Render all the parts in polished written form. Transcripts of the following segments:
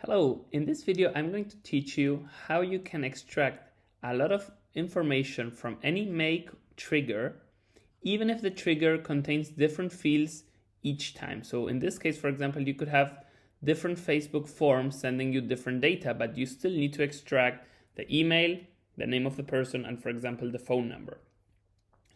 Hello, in this video I'm going to teach you how you can extract a lot of information from any make trigger, even if the trigger contains different fields each time. So in this case, for example, you could have different Facebook forms sending you different data, but you still need to extract the email, the name of the person, and for example, the phone number.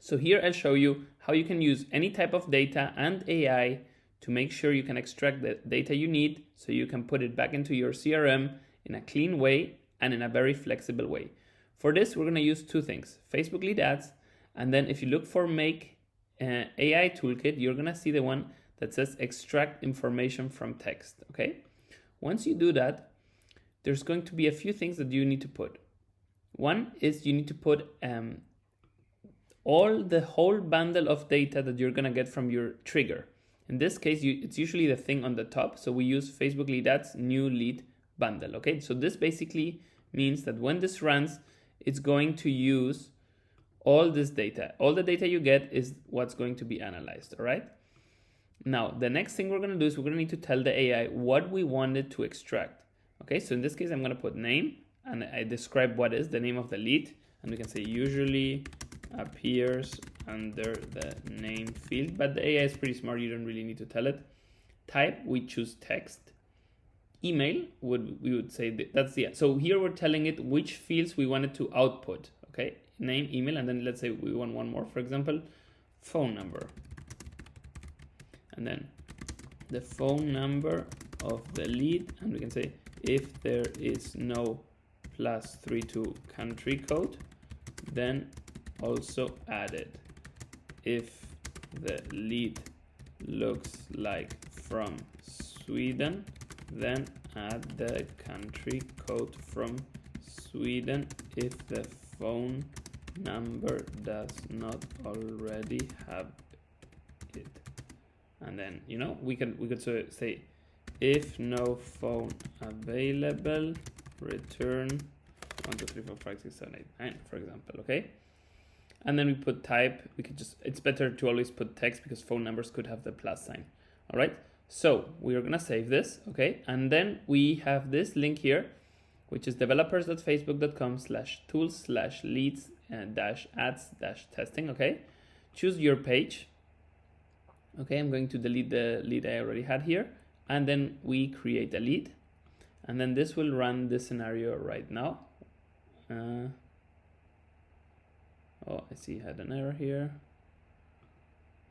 So here I'll show you how you can use any type of data and AI to make sure you can extract the data you need so you can put it back into your CRM in a clean way and in a very flexible way. For this, we're going to use two things, Facebook lead ads, and then if you look for make AI Toolkit, you're going to see the one that says extract information from text, okay? Once you do that, there's going to be a few things that you need to put. One is you need to put the whole bundle of data that you're going to get from your trigger. In this case, it's usually the thing on the top. So we use Facebook lead ads new lead bundle. Okay, so this basically means that when this runs, it's going to use all this data. All the data you get is what's going to be analyzed. All right. Now, the next thing we're going to do is we're going to need to tell the AI what we wanted to extract. Okay, so in this case, I'm going to put name and I describe what is the name of the lead. And we can say usually appears under the name field, but the AI is pretty smart, you don't really need to tell it. Type, we choose text. Email, we would say that's the, so here we're telling it which fields we wanted to output, okay? Name, email, and then let's say we want one more, for example, phone number. And then the phone number of the lead, and we can say if there is no +32 country code, then also added. If the lead looks like from Sweden, then add the country code from Sweden if the phone number does not already have it. And then, you know, we could say if no phone available, return 1, 2, 3, 4, 5, 6, 7, 8, 9, for example, okay? And then we put type, we could just, it's better to always put text because phone numbers could have the plus sign. All right, so we are gonna save this, okay? And then we have this link here, which is developers.facebook.com/tools/leads-ads-testing, okay? Choose your page. Okay, I'm going to delete the lead I already had here. And then we create a lead. And then this will run this scenario right now. Oh, I see I had an error here.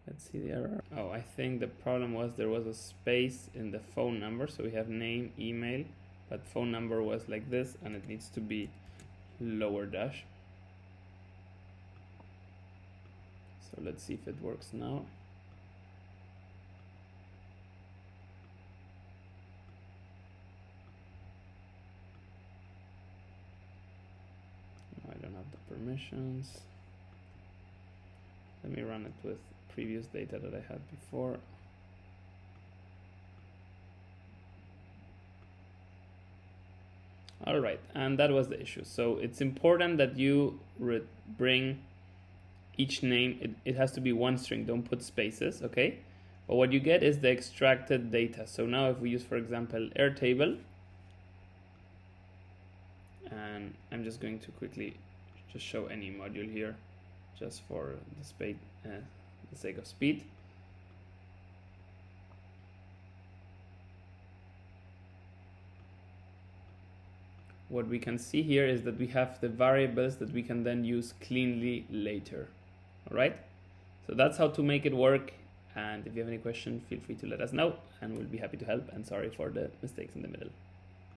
Let's see the error. Oh, I think the problem was there was a space in the phone number. So we have name, email, but phone number was like this and it needs to be lower dash. So let's see if it works now. No, I don't have the permissions. Let me run it with previous data that I had before. All right, and that was the issue. So it's important that you bring each name. It has to be one string, don't put spaces, okay? But what you get is the extracted data. So now if we use, for example, Airtable, and I'm just going to quickly just show any module here, just for the sake of speed. What we can see here is that we have the variables that we can then use cleanly later. All right, so that's how to make it work. And if you have any question, feel free to let us know and we'll be happy to help. And sorry for the mistakes in the middle.